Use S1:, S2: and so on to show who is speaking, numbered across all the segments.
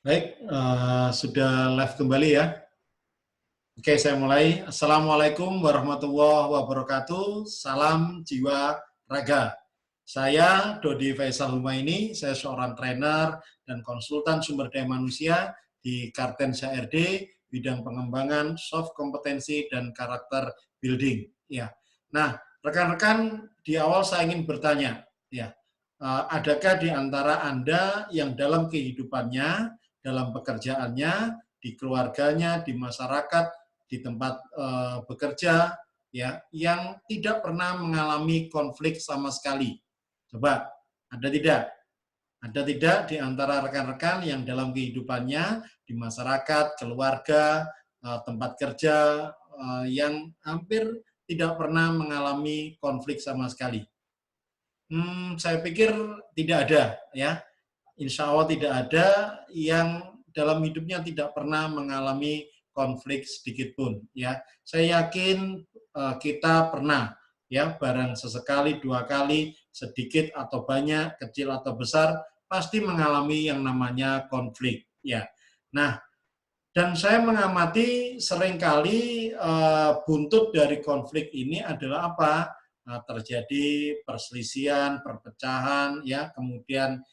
S1: Baik, sudah live kembali ya. Oke, saya mulai. Assalamualaikum warahmatullahi wabarakatuh. Salam jiwa raga. Saya Dodi Faisal Humaini, saya seorang trainer dan konsultan sumber daya manusia di Kartens HRD, bidang pengembangan soft kompetensi dan karakter building. Ya. Nah, rekan-rekan, di awal saya ingin bertanya, ya, adakah di antara Anda yang dalam kehidupannya, dalam pekerjaannya, di keluarganya, di masyarakat, di tempat bekerja, ya, yang tidak pernah mengalami konflik sama sekali? Coba, ada tidak? Ada tidak di antara rekan-rekan yang dalam kehidupannya, di masyarakat, keluarga, tempat kerja, yang hampir tidak pernah mengalami konflik sama sekali? Saya pikir tidak ada, ya. Insya Allah tidak ada yang dalam hidupnya tidak pernah mengalami konflik sedikit pun, ya. Saya yakin kita pernah, ya, barang sesekali, dua kali, sedikit atau banyak, kecil atau besar, pasti mengalami yang namanya konflik, ya. Nah, dan saya mengamati seringkali buntut dari konflik ini adalah apa? Terjadi perselisihan, perpecahan, ya, kemudian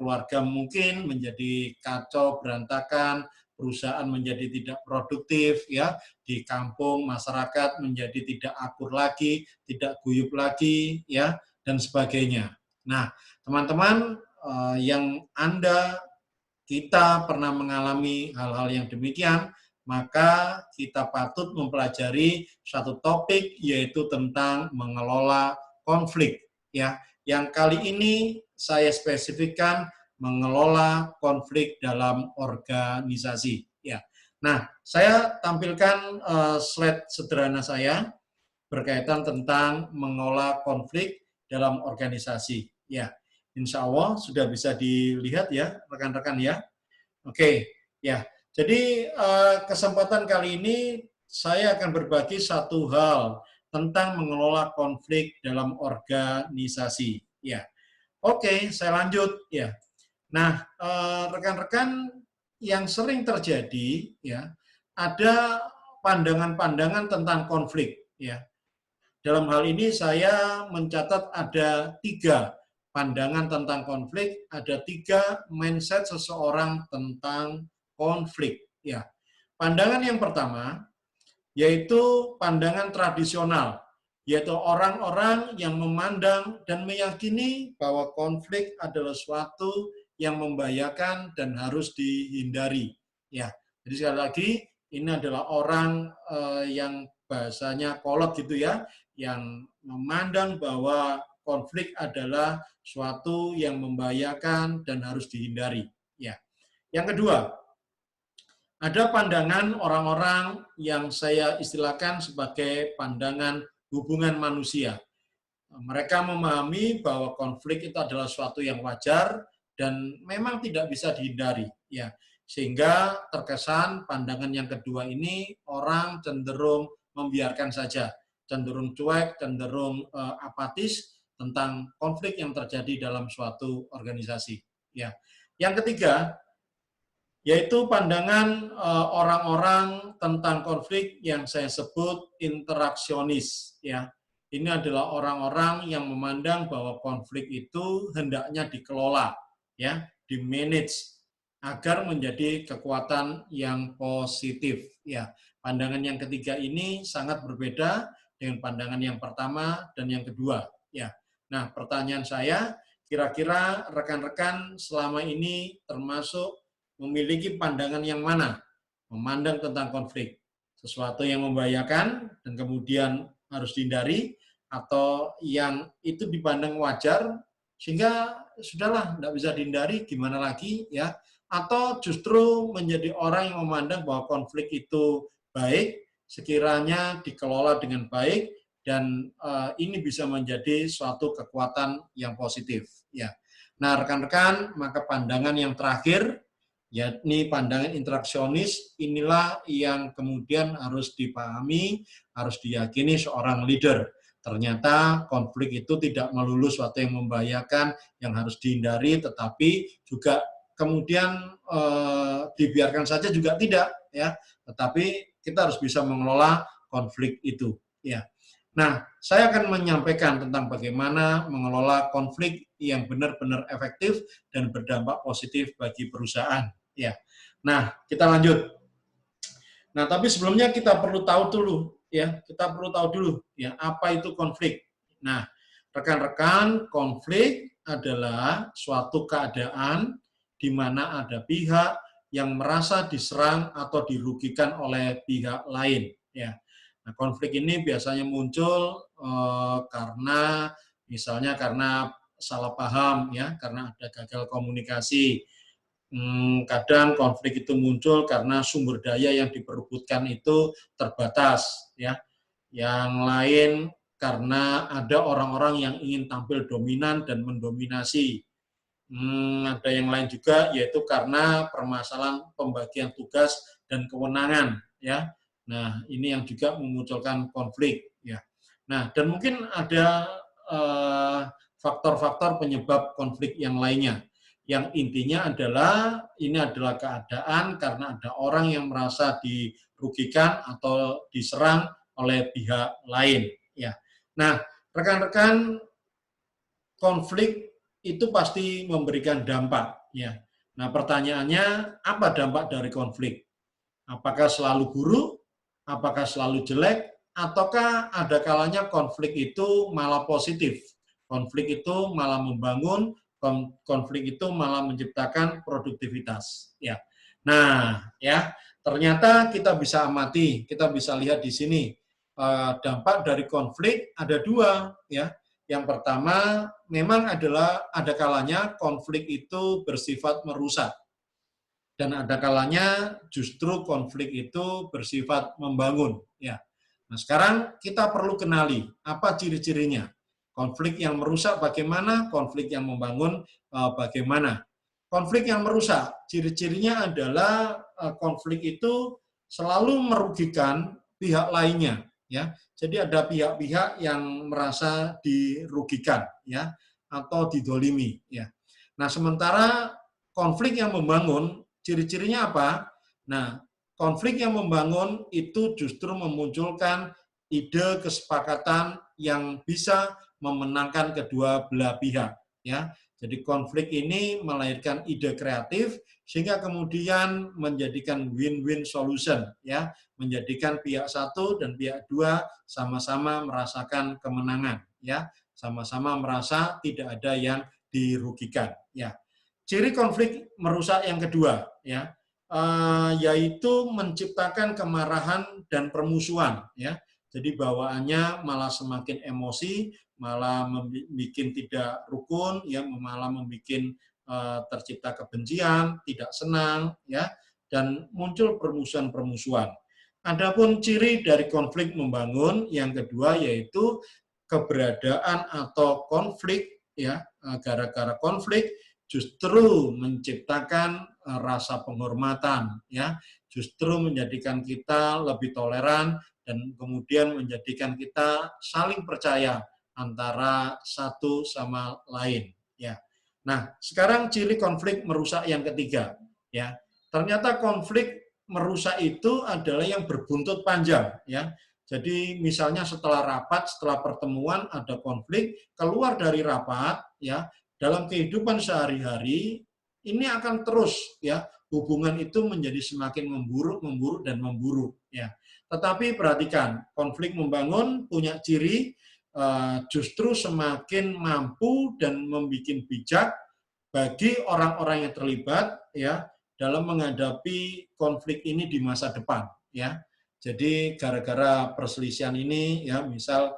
S1: keluarga mungkin menjadi kacau, berantakan, perusahaan menjadi tidak produktif, ya, di kampung masyarakat menjadi tidak akur lagi, tidak guyup lagi, ya, dan sebagainya. Nah, teman-teman, yang Anda kita pernah mengalami hal-hal yang demikian, maka kita patut mempelajari satu topik yaitu tentang mengelola konflik, ya. Yang kali ini saya spesifikkan mengelola konflik dalam organisasi, ya. Nah, saya tampilkan slide sederhana saya berkaitan tentang mengelola konflik dalam organisasi, ya. Insya Allah sudah bisa dilihat ya rekan-rekan ya. Oke, ya. Jadi kesempatan kali ini saya akan berbagi satu hal tentang mengelola konflik dalam organisasi. Ya, oke, saya lanjut. Ya, nah, rekan-rekan, yang sering terjadi, ya, ada pandangan-pandangan tentang konflik. Ya, dalam hal ini saya mencatat ada 3 pandangan tentang konflik, ada 3 mindset seseorang tentang konflik. Ya, pandangan yang pertama yaitu pandangan tradisional, yaitu orang-orang yang memandang dan meyakini bahwa konflik adalah suatu yang membahayakan dan harus dihindari. Ya, jadi sekali lagi ini adalah orang yang bahasanya kolot gitu ya, yang memandang bahwa konflik adalah suatu yang membahayakan dan harus dihindari. Ya. Yang kedua, ada pandangan orang-orang yang saya istilahkan sebagai pandangan hubungan manusia. Mereka memahami bahwa konflik itu adalah suatu yang wajar dan memang tidak bisa dihindari, ya. Sehingga terkesan pandangan yang kedua ini orang cenderung membiarkan saja, cenderung cuek, cenderung apatis tentang konflik yang terjadi dalam suatu organisasi, ya. Yang ketiga, yaitu pandangan orang-orang tentang konflik yang saya sebut interaksionis, ya. Ini adalah orang-orang yang memandang bahwa konflik itu hendaknya dikelola, ya, di-manage agar menjadi kekuatan yang positif, ya. Pandangan yang ketiga ini sangat berbeda dengan pandangan yang pertama dan yang kedua, ya. Nah, pertanyaan saya, kira-kira rekan-rekan selama ini termasuk memiliki pandangan yang mana? Memandang tentang konflik sesuatu yang membahayakan dan kemudian harus dihindari, atau yang itu dipandang wajar sehingga sudahlah tidak bisa dihindari, gimana lagi, ya, atau justru menjadi orang yang memandang bahwa konflik itu baik sekiranya dikelola dengan baik dan ini bisa menjadi suatu kekuatan yang positif, ya. Nah, rekan-rekan, maka pandangan yang terakhir, yakni pandangan interaksionis, inilah yang kemudian harus dipahami, harus diyakini seorang leader. Ternyata konflik itu tidak melulu suatu yang membahayakan, yang harus dihindari, tetapi juga kemudian dibiarkan saja juga tidak, ya. Tetapi kita harus bisa mengelola konflik itu, ya. Nah, saya akan menyampaikan tentang bagaimana mengelola konflik yang benar-benar efektif dan berdampak positif bagi perusahaan, ya. Nah, kita lanjut. Nah, tapi sebelumnya kita perlu tahu dulu, ya. Kita perlu tahu dulu, ya, apa itu konflik. Nah, rekan-rekan, konflik adalah suatu keadaan di mana ada pihak yang merasa diserang atau dirugikan oleh pihak lain, ya. Nah, konflik ini biasanya muncul karena misalnya karena salah paham, ya, karena ada gagal komunikasi. Kadang konflik itu muncul karena sumber daya yang diperebutkan itu terbatas, ya. Yang lain karena ada orang-orang yang ingin tampil dominan dan mendominasi. Ada yang lain juga yaitu karena permasalahan pembagian tugas dan kewenangan, ya. Nah, ini yang juga memunculkan konflik, ya. Nah, dan mungkin ada faktor-faktor penyebab konflik yang lainnya. Yang intinya adalah ini adalah keadaan karena ada orang yang merasa dirugikan atau diserang oleh pihak lain, ya. Nah, rekan-rekan, konflik itu pasti memberikan dampak, ya. Nah, pertanyaannya, apa dampak dari konflik? Apakah selalu buruk? Apakah selalu jelek? Ataukah ada kalanya konflik itu malah positif? Konflik itu malah membangun, konflik itu malah menciptakan produktivitas, ya. Nah, ya, ternyata kita bisa amati, kita bisa lihat di sini dampak dari konflik ada dua, ya. Yang pertama, memang adalah ada kalanya konflik itu bersifat merusak. Dan ada kalanya justru konflik itu bersifat membangun, ya. Nah, sekarang kita perlu kenali apa ciri-cirinya. Konflik yang merusak bagaimana, konflik yang membangun bagaimana. Konflik yang merusak, ciri-cirinya adalah konflik itu selalu merugikan pihak lainnya, ya. Jadi ada pihak-pihak yang merasa dirugikan, ya, atau didolimi, ya. Nah, sementara konflik yang membangun, ciri-cirinya apa? Nah, konflik yang membangun itu justru memunculkan ide kesepakatan yang bisa memenangkan kedua belah pihak, ya. Jadi konflik ini melahirkan ide kreatif sehingga kemudian menjadikan win-win solution, ya, menjadikan pihak satu dan pihak dua sama-sama merasakan kemenangan, ya, sama-sama merasa tidak ada yang dirugikan, ya. Ciri konflik merusak yang kedua, ya, yaitu menciptakan kemarahan dan permusuhan, ya. Jadi bawaannya malah semakin emosi, malah membuat tidak rukun, ya, malah membuat tercipta kebencian, tidak senang, ya, dan muncul permusuhan-permusuhan. Adapun ciri dari konflik membangun yang kedua yaitu keberadaan atau konflik, ya, gara-gara konflik justru menciptakan rasa penghormatan, ya, justru menjadikan kita lebih toleran dan kemudian menjadikan kita saling percaya antara satu sama lain, ya. Nah, sekarang ciri konflik merusak yang ketiga, ya. Ternyata konflik merusak itu adalah yang berbuntut panjang, ya. Jadi misalnya setelah rapat, setelah pertemuan ada konflik, keluar dari rapat, ya, dalam kehidupan sehari-hari ini akan terus, ya, hubungan itu menjadi semakin memburuk, memburuk dan memburuk, ya. Tetapi perhatikan, konflik membangun punya ciri justru semakin mampu dan membuat bijak bagi orang-orang yang terlibat, ya, dalam menghadapi konflik ini di masa depan, ya. Jadi gara-gara perselisihan ini, ya, misal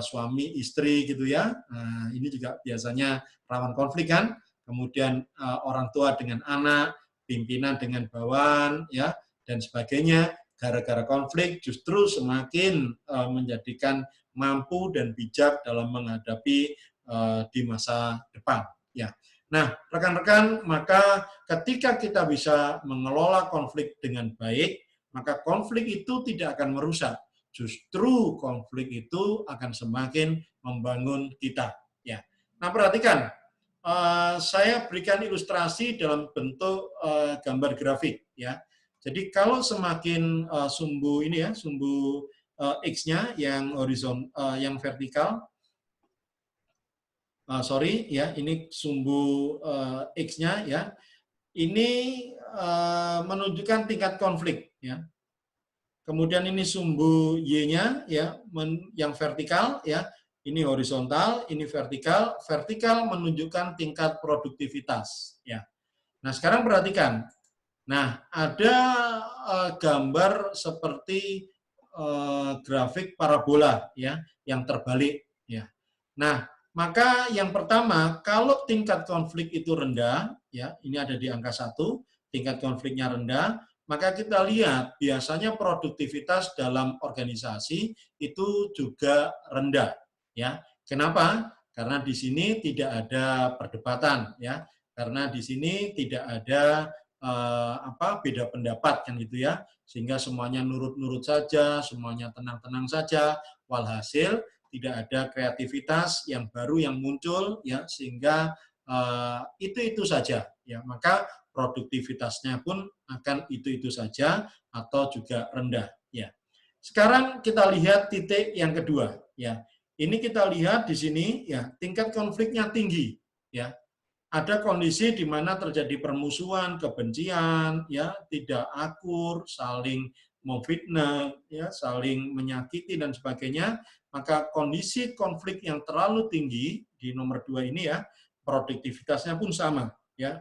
S1: suami istri gitu, ya, nah, ini juga biasanya rawan konflik kan. Kemudian orang tua dengan anak, pimpinan dengan bawahan, ya, dan sebagainya. Gara-gara konflik justru semakin menjadikan mampu dan bijak dalam menghadapi di masa depan, ya. Nah, rekan-rekan, maka ketika kita bisa mengelola konflik dengan baik, maka konflik itu tidak akan merusak. Justru konflik itu akan semakin membangun kita, ya. Nah, perhatikan, saya berikan ilustrasi dalam bentuk gambar grafik ya. Jadi kalau semakin sumbu ini ya, sumbu X-nya yang yang vertikal, sorry ya, ini sumbu X-nya ya, ini menunjukkan tingkat konflik ya. Kemudian ini sumbu Y-nya ya, yang vertikal ya, ini horizontal, ini vertikal. Vertikal menunjukkan tingkat produktivitas ya. Nah, sekarang perhatikan. Nah, ada gambar seperti grafik parabola ya, yang terbalik ya. Nah, maka yang pertama, kalau tingkat konflik itu rendah ya, ini ada di angka 1, tingkat konfliknya rendah, maka kita lihat biasanya produktivitas dalam organisasi itu juga rendah ya. Kenapa? Karena di sini tidak ada perdebatan ya. Karena di sini tidak ada beda pendapat kan gitu ya. Sehingga semuanya nurut-nurut saja, semuanya tenang-tenang saja. Walhasil tidak ada kreativitas yang baru yang muncul ya, sehingga itu saja ya. Maka produktivitasnya pun akan itu saja atau juga rendah ya. Sekarang kita lihat titik yang kedua ya. Ini kita lihat di sini ya, tingkat konfliknya tinggi ya. Ada kondisi di mana terjadi permusuhan, kebencian ya, tidak akur, saling memfitnah ya, saling menyakiti dan sebagainya. Maka kondisi konflik yang terlalu tinggi di nomor 2 ini ya, produktivitasnya pun sama ya,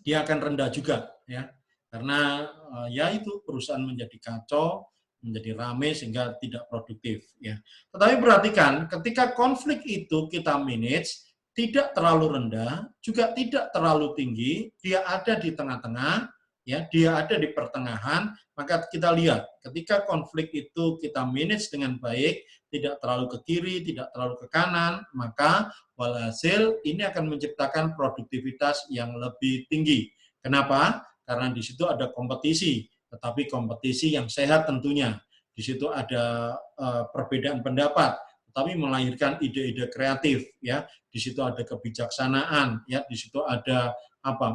S1: dia akan rendah juga ya, karena ya itu perusahaan menjadi kacau, menjadi ramai sehingga tidak produktif ya. Tetapi perhatikan, ketika konflik itu kita manage tidak terlalu rendah, juga tidak terlalu tinggi, dia ada di tengah-tengah ya, dia ada di pertengahan, maka kita lihat ketika konflik itu kita manage dengan baik, tidak terlalu ke kiri, tidak terlalu ke kanan, maka walhasil ini akan menciptakan produktivitas yang lebih tinggi. Kenapa? Karena di situ ada kompetisi, tetapi kompetisi yang sehat tentunya. Di situ ada perbedaan pendapat, tetapi melahirkan ide-ide kreatif ya. Di situ ada kebijaksanaan ya, di situ ada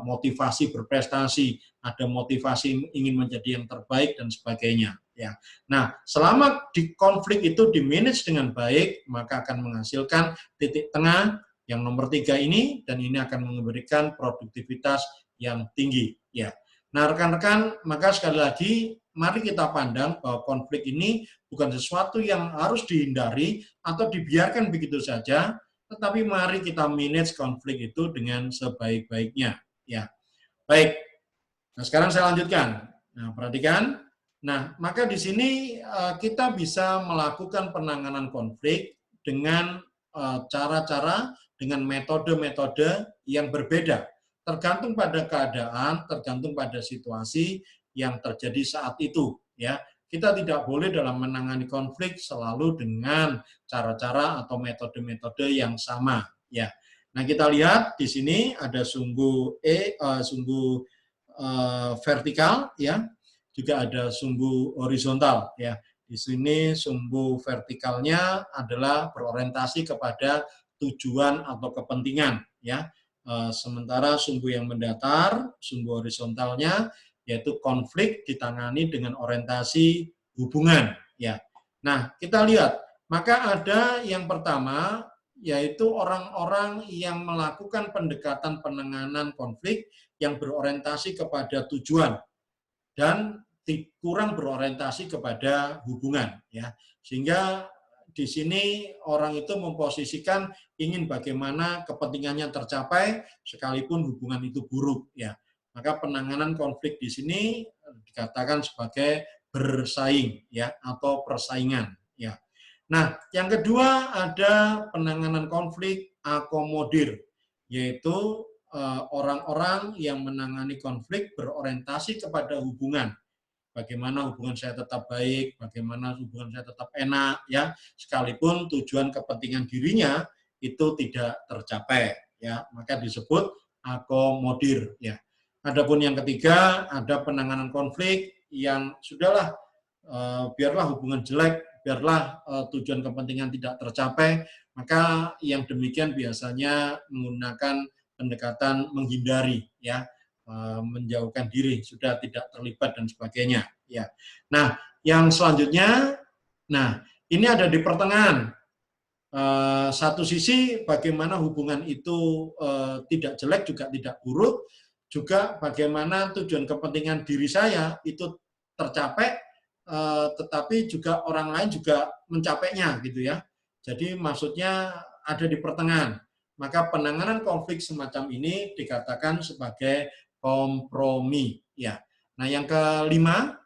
S1: motivasi berprestasi, ada motivasi ingin menjadi yang terbaik dan sebagainya ya. Nah, selama di konflik itu di-manage dengan baik, maka akan menghasilkan titik tengah yang nomor 3 ini, dan ini akan memberikan produktivitas yang tinggi ya. Nah, rekan-rekan, maka sekali lagi mari kita pandang bahwa konflik ini bukan sesuatu yang harus dihindari atau dibiarkan begitu saja, tetapi mari kita manage konflik itu dengan sebaik-baiknya ya. Baik. Nah, sekarang saya lanjutkan. Nah, perhatikan. Nah, maka di sini kita bisa melakukan penanganan konflik dengan cara-cara, dengan metode-metode yang berbeda. Tergantung pada keadaan, tergantung pada situasi yang terjadi saat itu. Ya, kita tidak boleh dalam menangani konflik selalu dengan cara-cara atau metode-metode yang sama. Ya, nah kita lihat di sini ada sumbu sumbu vertikal ya, juga ada sumbu horizontal ya. Di sini sumbu vertikalnya adalah berorientasi kepada tujuan atau kepentingan ya. Sementara sumbu yang mendatar, sumbu horizontalnya yaitu konflik ditangani dengan orientasi hubungan ya. Nah, kita lihat, maka ada yang pertama yaitu orang-orang yang melakukan pendekatan penanganan konflik yang berorientasi kepada tujuan dan kurang berorientasi kepada hubungan ya. Sehingga di sini orang itu memposisikan ingin bagaimana kepentingannya tercapai sekalipun hubungan itu buruk ya. Maka penanganan konflik di sini dikatakan sebagai bersaing ya, atau persaingan ya. Nah, yang kedua ada penanganan konflik akomodir, yaitu orang-orang yang menangani konflik berorientasi kepada hubungan. Bagaimana hubungan saya tetap baik, bagaimana hubungan saya tetap enak ya, sekalipun tujuan kepentingan dirinya itu tidak tercapai ya, maka disebut akomodir ya. Adapun yang ketiga ada penanganan konflik yang sudahlah biarlah hubungan jelek biarlah tujuan kepentingan tidak tercapai, maka yang demikian biasanya menggunakan pendekatan menghindari, ya, menjauhkan diri, sudah tidak terlibat dan sebagainya. Ya. Nah, yang selanjutnya, nah ini ada di pertengahan. Satu sisi bagaimana hubungan itu tidak jelek juga tidak buruk, juga bagaimana tujuan kepentingan diri saya itu tercapai, tetapi juga orang lain juga mencapainya gitu ya. Jadi maksudnya ada di pertengahan. Maka penanganan konflik semacam ini dikatakan sebagai kompromi. Ya. Nah yang kelima,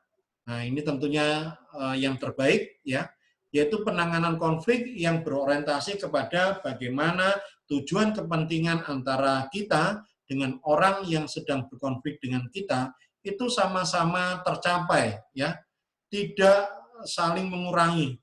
S1: nah ini tentunya yang terbaik ya, yaitu penanganan konflik yang berorientasi kepada bagaimana tujuan kepentingan antara kita dengan orang yang sedang berkonflik dengan kita itu sama-sama tercapai, ya, tidak saling mengurangi,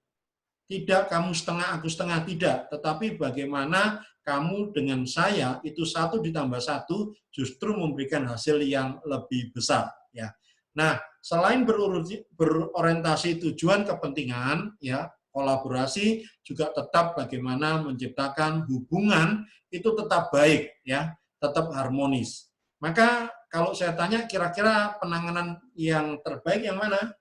S1: tidak kamu setengah aku setengah, tidak, tetapi bagaimana kamu dengan saya itu 1 ditambah 1 justru memberikan hasil yang lebih besar, ya. Nah, selain berorientasi tujuan kepentingan, ya, kolaborasi juga tetap bagaimana menciptakan hubungan itu tetap baik, ya, tetap harmonis. Maka kalau saya tanya kira-kira penanganan yang terbaik yang mana?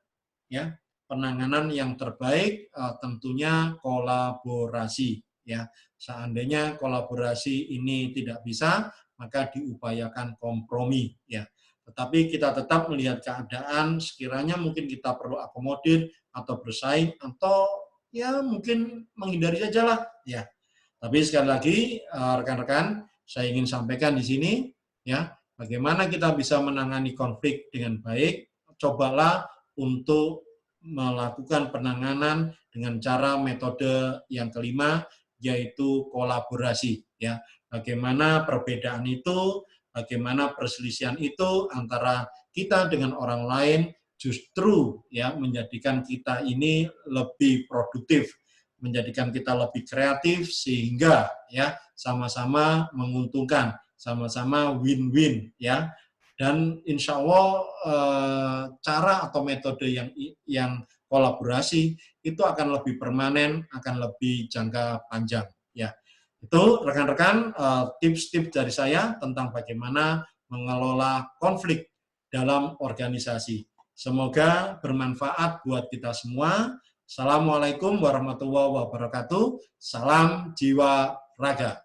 S1: Ya, penanganan yang terbaik tentunya kolaborasi, ya. Seandainya kolaborasi ini tidak bisa, maka diupayakan kompromi, ya. Tetapi kita tetap melihat keadaan, sekiranya mungkin kita perlu akomodir atau bersaing atau ya mungkin menghindari saja lah, ya. Tapi sekali lagi rekan-rekan, saya ingin sampaikan di sini, ya, bagaimana kita bisa menangani konflik dengan baik. Cobalah untuk melakukan penanganan dengan cara metode yang kelima, yaitu kolaborasi, ya. Bagaimana perbedaan itu, bagaimana perselisihan itu antara kita dengan orang lain justru ya menjadikan kita ini lebih produktif, menjadikan kita lebih kreatif sehingga ya sama-sama menguntungkan, sama-sama win-win, ya. Dan insya Allah cara atau metode yang kolaborasi itu akan lebih permanen, akan lebih jangka panjang, ya. Itu rekan-rekan tips-tips dari saya tentang bagaimana mengelola konflik dalam organisasi. Semoga bermanfaat buat kita semua. Assalamualaikum warahmatullahi wabarakatuh. Salam jiwa raga.